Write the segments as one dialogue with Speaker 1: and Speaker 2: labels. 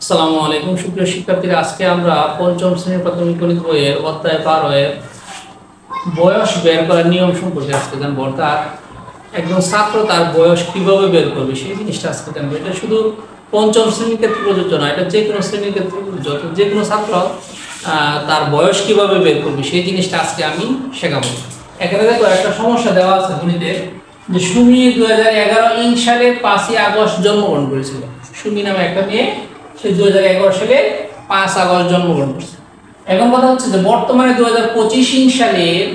Speaker 1: আসসালামু আলাইকুম সুপ্রিয় শিক্ষার্থীরা, আজকে আমরা পঞ্চম শ্রেণীর প্রাথমিক গণিত বইয়ের অধ্যায় 12 এর বয়স বের করার নিয়ম সম্পর্কে আজকে জানবো। অর্থাৎ একজন ছাত্র তার বয়স কিভাবে বের করবে সেই জিনিসটা আজকে জানবো। এটা শুধু পঞ্চম শ্রেণীর ক্ষেত্রে প্রযোজ্য নয়, এটা যে কোনো শ্রেণীর ক্ষেত্রে প্রযোজ্য। যে কোনো ছাত্র তার বয়স কিভাবে বের করবে সেই জিনিসটা আজকে আমি শেখাবো। এখানে দেখো একটা সমস্যা দেওয়া আছে গণিতে, যে সুমি 2011 সালের 5ই আগস্ট জন্মগ্রহণ করেছিল। সুমি নামে একটা মেয়ে, সে 2011 সালে 5 আগস্ট জন্মগ্রহণ করছে। এখন কথা হচ্ছে যে বর্তমানে 2025 সালের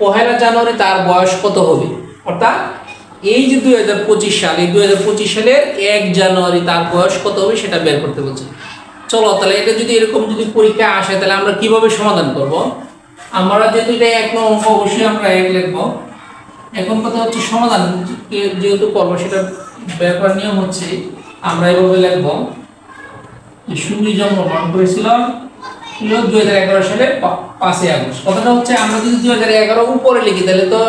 Speaker 1: 1 জানুয়ারি তার বয়স কত হবে। অর্থাৎ এই যে 2025 সাল, এই 2025 সালের 1 জানুয়ারি তার বয়স কত হবে সেটা বের করতে বলছে। চলো তাহলে এটা যদি এরকম যদি পরীক্ষা আসে তাহলে আমরা কিভাবে সমাধান করব। আমরা যেহেতু এটা 1 নং অঙ্ক, অবশ্যই আমরা 1 লিখব। এখন কথা হচ্ছে সমাধান যেহেতু করবো সেটা বের করার নিয়ম হচ্ছে আমরা এইভাবে লিখব যে সুমি জন্মগ্রহণ করেছিল 2011 সালের 5 আগস্ট। কথাটা হচ্ছে আমরা যদি 2011 উপরে লিখি তাহলে তো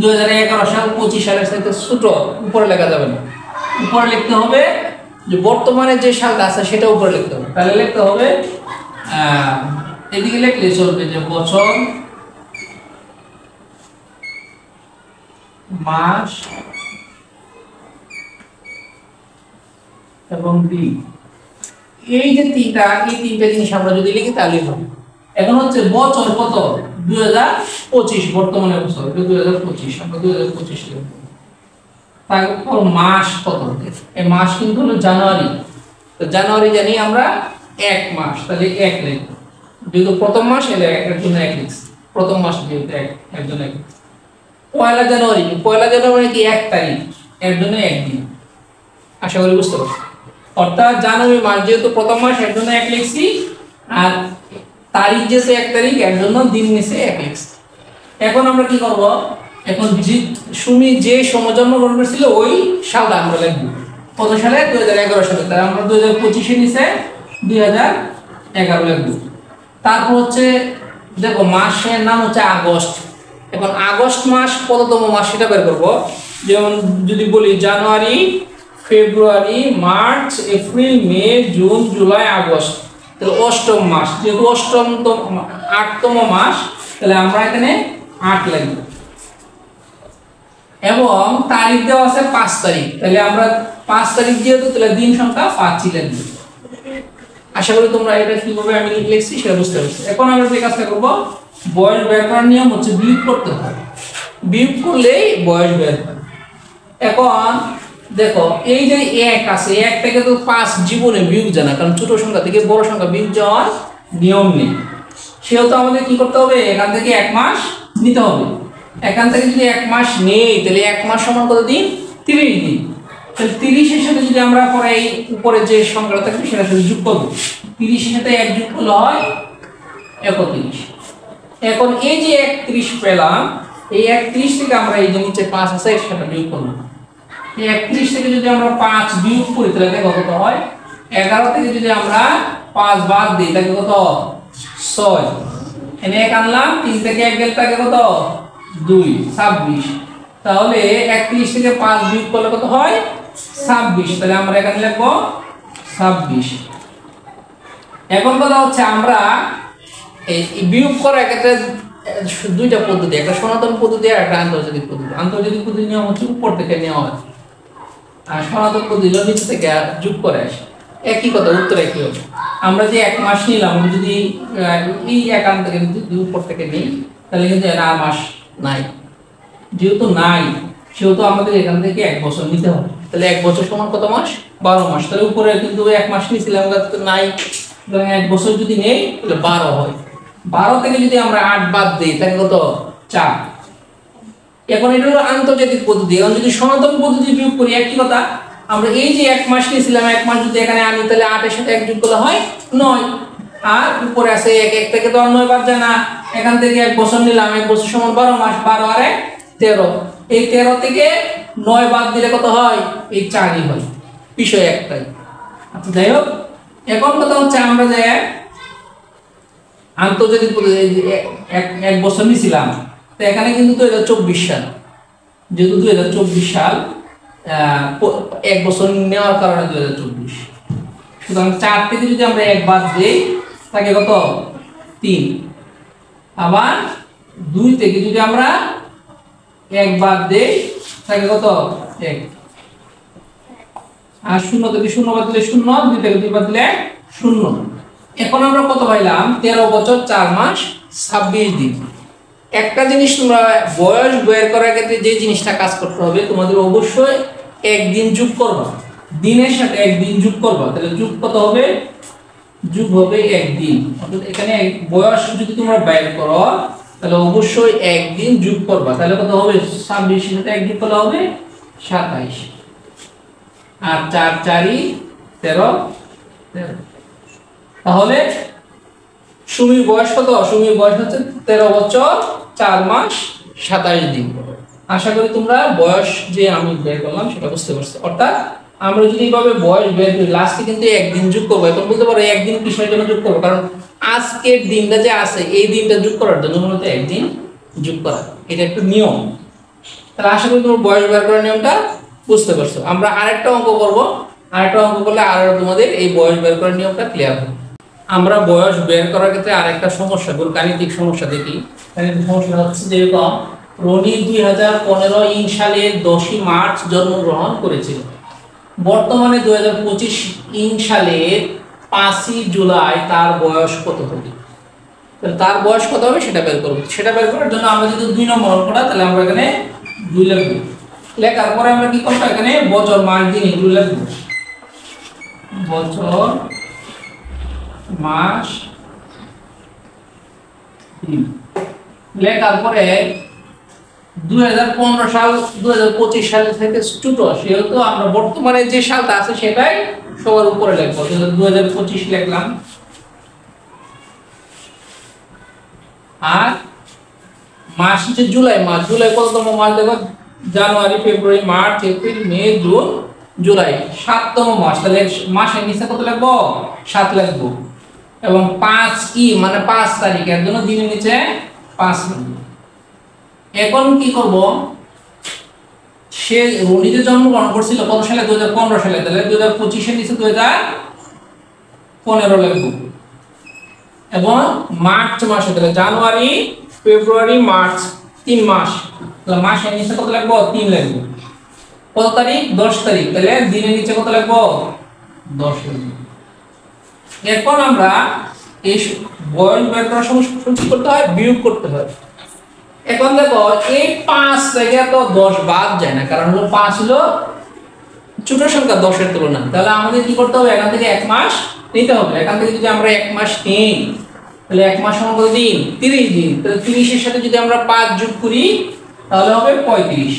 Speaker 1: 2011 সাল 25 সালের সাথে ছোট, উপরে লেখা যাবে না। উপরে লিখতে হবে যে বর্তমানে যে সালটা আছে সেটা উপরে লিখতে হবে। তাহলে লিখতে হবে এদিকে লিখলে চলবে যে বছর, মাস এবং দিন। এই যে তিনটা জিনিস আমরা যদি লিখি তাহলে হবে। এখন হচ্ছে বছর কত, 2025, বর্তমানে বছর 2025, আমরা 2025 লিখব। তারপর মাস কত, এই মাস কিন্তু হলো জানুয়ারি। তো জানুয়ারি জানি আমরা 1 মাস, তাহলে 1 লিখব। যেহেতু প্রথম মাস এলে এর জন্য 1 লিখছি, প্রথম মাস যেহেতু এর জন্য 1। 1 জানুয়ারি কি 1 তারিখ, এর জন্য 1 দিন। আশা করি বুঝতে পারছি। অর্থাৎ জানুয়ারি মাস যেহেতু প্রথম মাস এর জন্য 1 লিখছি, আর তারিখ যেহেতু 1 তারিখ এর জন্য দিন নিচে 1 লিখছি। এখন আমরা কি করব, এখন সুমি যে সময় জন্মগ্রহণ করেছিল ওই সালটা আমরা লিখব। কত সালে, 2011 সালে। তাই আমরা 2025 এর নিচে 2011 লিখব। তারপর হচ্ছে দেখো মাসের নাম হচ্ছে আগস্ট। এখন আগস্ট মাস কততম মাস সেটা বের করব। যেমন যদি বলি জানুয়ারি, ফেব্রুয়ারি, মার্চ, এপ্রিল, মে, জুন, জুলাই, আগস্ট, তাহলে 8ম মাস। যেহেতু 8তম মাস, তাহলে আমরা এখানে 8 লিখব। এবং তারিখ দেওয়া আছে 5 তারিখ, তাহলে আমরা 5 তারিখ যেহেতু তাহলে দিন সংখ্যা 5 লিখব। আশা করি তোমরা এটা কিভাবে আমি লিখছি সেটা বুঝতে পারছো। এখন আমরা যে কাজটা করব, বয়স বের করার নিয়ম হচ্ছে বিয়োগ করতে হবে। বিয়োগ করলেই বয়স বের হয়। এখন দেখো এই যে 1 আছে, 1 থেকে তো 5 জীবনে বিয়োগ জানা, কারণ ছোট সংখ্যা থেকে বড় সংখ্যা বিয়োগ যাওয়ার নিয়ম নেই। সেহেতু আমাদের কি করতে হবে, এখান থেকে 1 মাস নিতে হবে। এখান থেকে যদি 1 মাস নেই তাহলে 1 মাস সমান কত দিন, 30 দিন। তাহলে 30 এর সাথে যদি আমরা পরে এই উপরে যে সংখ্যাটা থাকবে সেটা সাথে যোগ করব, 30 এর সাথে 1 যোগ করলে হয় 31। এখন এই যে 31 পেলাম, এই 31 থেকে আমরা এই যে নিচে 5 আছে এর সাথে বিয়োগ করব। এই 31 থেকে যদি আমরা 5 বিয়োগ করি তাহলে দেখো কত হয়। 11 থেকে যদি আমরা 5 বাদ দিই তাহলে কত, 6। এনে 1 আনলাম, 3 থেকে 1 গেল তাকে কত, 2, 26। তাহলে 31 থেকে 5 বিয়োগ করলে কত হয়, 26। তাহলে আমরা এখানে লিখব 26। এখন কথা হচ্ছে আমরা এই বিয়োগ করার ক্ষেত্রে দুইটা পদ্ধতি, একটা সনাতন পদ্ধতি আর একটা আন্তর্জাতিক পদ্ধতি। আন্তর্জাতিক পদ্ধতি নিয়ম হচ্ছে উপর থেকে নেওয়া হয়, আর সনাতন পদ্ধতি হলো নিচে থেকে যোগ করে আসে। একই কথা, উত্তর একই হবে। আমরা যে 1 মাস নিলাম, যদি এই একান্ত থেকে যদি উপর থেকে নিই তাহলে কিন্তু এর আর মাস নাই। যেহেতু নাই সেহেতু আমাদের এখান থেকে 1 বছর নিতে হবে। তাহলে 1 বছর সমান কত মাস, 12 মাস। তাহলে উপরে কিন্তু 1 মাস নিয়েছিলাম, তো নাই। 1 বছর যদি নেই তাহলে 12 হয়। 12 থেকে যদি আমরা 8 বাদ দিই তাহলে কত, 4। এখন এটা হলো আন্তর্জাতিক পদ্ধতি। এখন যদি সনাতন পদ্ধতি বিয়োগ করি একই কথা, আমরা এই যে 1 মাস নিয়েছিলাম, 1 মাস যদি এখানে আনি তাহলে 8 এর সাথে 1 যোগ করলে হয় 9। আর উপরে আছে 1 থেকে তো 9 বাদ যায় না। এখান থেকে 1 বছর নিলাম, 1 বছর সমান 12 মাস, 12 আর 1 13। এই 13 থেকে 9 বাদ দিলে কত হয়, এই 4ই হয়। বিষয় একটাই। আচ্ছা যাই হোক, এখন কথা হচ্ছে আমরা যে আন্তর্জাতিক পদ্ধতি 1 বছর নিয়েছিলাম, তো এখানে কিন্তু 2024 সাল, যেহেতু 2024 সাল 1 বছর নেওয়ার কারণে 2024 সুতরাং 4 থেকে যদি আমরা 1 বাদ দেই থাকে কত 3, আবার 2 থেকে যদি আমরা 1 বাদ দেই থাকে কত 1, আর 0 থেকে 0 বাদ দিলে 0, 2 থেকে 2 বাদ দিলে 0। এখন আমরা কত পাইলাম 13 বছর 4 মাস 26 দিন। একটা জিনিস তোমরা বয়স বের করার ক্ষেত্রে যে জিনিসটা কাজ করতে হবে, তোমাদের অবশ্যই একদিন যোগ করবা, দিনের সাথে একদিন যোগ করবা। তাহলে যোগ কত হবে, যোগ হবে একদিন। অর্থাৎ এখানে বয়স যদি তোমরা বের করো তাহলে অবশ্যই একদিন যোগ করবা। তাহলে কত হবে 26 এর সাথে একদিন করলে হবে 27, আর 4 4ই 13। তাহলে সুমির বয়স কত, সুমির বয়স হচ্ছে 13 বছর 4 মাস 27 দিন। আশা করি তোমরা বয়স যে আমি বের করলাম সেটা বুঝতে পারছো। অর্থাৎ আমরা যদি এইভাবে বয়স বের করি লাস্টে কিন্তু একদিন যোগ করবো। এখন বলতে পারো একদিন কিসের জন্য যোগ করবো, কারণ আজকের দিনটা যে আছে এই দিনটা যোগ করার জন্য মূলত একদিন যোগ করা, এটা একটু নিয়ম। তাহলে আশা করি তোমরা বয়স বের করার নিয়মটা বুঝতে পারছো। আমরা আরেকটা অঙ্ক করবো, আরেকটা অঙ্ক করলে আরো তোমাদের এই বয়স বের করার নিয়মটা ক্লিয়ার হবে। আমরা বয়স বের করার ক্ষেত্রে আরেকটা সমস্যা, গাণিতিক সমস্যা দেখি। গাণিতিক সমস্যা হচ্ছে যেরকম রনি 2015 সালের 10ই মার্চ জন্মগ্রহণ করেছিল, বর্তমানে 2025 সালের 5ই জুলাই তার বয়স কত হবে। তার বয়স কত হবে সেটা বের করব। সেটা বের করার জন্য আমরা যদি 2 নম্বর অঙ্কটা, তাহলে আমরা এখানে 2 লিখব। লেখার পরে আমরা কি করব, এখানে বছর মাস দিন এগুলো লিখব। বছর মাস দিন লেখার পরে 2015 সাল 2025 সাল থেকে ছোট, সেহেতু আমরা বর্তমানে যে সালটা আছে সেটাই সবার উপরে লিখব। 2025 লিখলাম, আর মাস হচ্ছে জুলাই মাস। জুলাই কততম মাস দেখো, জানুয়ারি ফেব্রুয়ারি মার্চ এপ্রিল মে জুন জুলাই, 7তম মাস। তাহলে মাসের নিচে কত লিখবো, 7 লিখবো। এবং 5 মানে 5 তারিখ, এর জন্য দিনের নিচে 5 লিখবো। এখন কি করব, সে রনিতে জন্মগ্রহণ করছিল কত সালে, 2015 সালে। তাহলে 2025 এর নিচে 2015 লিখবো। এবং মার্চ মাসে, তাহলে জানুয়ারি ফেব্রুয়ারি মার্চ 3 মাস, তাহলে মাসের নিচে কত লিখবো, 3 লিখবো। কত তারিখ, 10 তারিখ, তাহলে দিনের নিচে কত লিখবো, 10 লিখবো। এখন আমরা এই বয়স বের করার সময় কি করতে হয়, বিয়োগ করতে হয়। এখন দেখো এই 5 থেকে তো 10 বাদ যায় না, কারণ হলো 5 হলো ছোট সংখ্যা 10 এর তুলনায়। তাহলে আমাদের কি করতে হবে, এখান থেকে 1 মাস নিতে হবে। এখান থেকে যদি আমরা 1 মাস নিই তাহলে 1 মাস সমান কত দিন, 30 দিন। তাহলে 30 এর সাথে যদি আমরা 5 যোগ করি তাহলে হবে 35।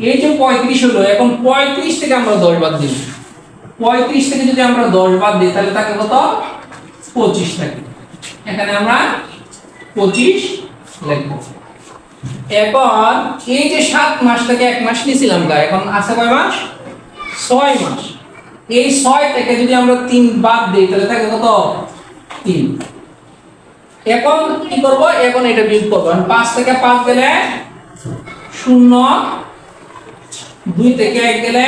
Speaker 1: এই যে 35 হলো, এখন 35 থেকে আমরা 10 বাদ দিই। 35 থেকে যদি আমরা 10 বাদ দিই তাহলে থাকে কত, 25 থাকে। এখানে আমরা 25 লিখব। এখন এই যে 7 মাস থেকে 1 মাস নিয়েছিলাম, এখন আছে কয় মাস, 6 মাস। এই 6 থেকে যদি আমরা 3 বাদ দিই তাহলে থাকে কত, 3। এখন কি করব, এখন এটা বিয়োগ করব। 5 থেকে 5 গেলে 0, 2 থেকে 1 গেলে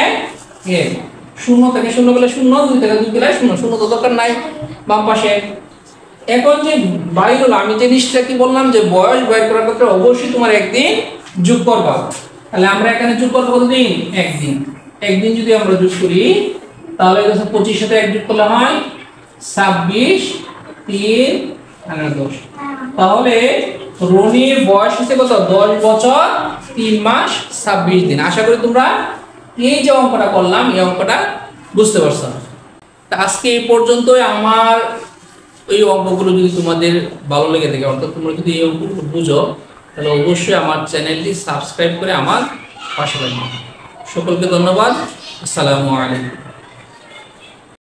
Speaker 1: 1, 0 থেকে 0 গেলে 0, 2 থেকে 2 গেলে 0, 0 তো দরকার নাই বাম পাশে। এখন যে বাইর হলো, আমি যে জিনিসটা কি বললাম যে বয়স বের করার ক্ষেত্রে অবশ্যই তোমার একদিন যোগ করবা। তাহলে আমরা এখানে যোগ করব কতদিন, একদিন। একদিন যদি আমরা যোগ করি তাহলে 25 সাথে 1 যোগ করলে হয় 26, 3 আর 10। তাহলে রনির বয়স হচ্ছে কত, 10 বছর 3 মাস 26 দিন। আশা করি তোমরা এই যে অঙ্কটা করলাম এই অঙ্কটা বুঝতে পারছো। আজকে এই পর্যন্তই। আমার এই অঙ্কগুলো যদি তোমাদের ভালো লেগে থাকে, অর্থাৎ তোমরা যদি এই অঙ্কগুলো বুঝো, তাহলে অবশ্যই আমার চ্যানেলটি সাবস্ক্রাইব করে আমার পাশে থাকবে। সকলকে ধন্যবাদ। আসসালামু আলাইকুম।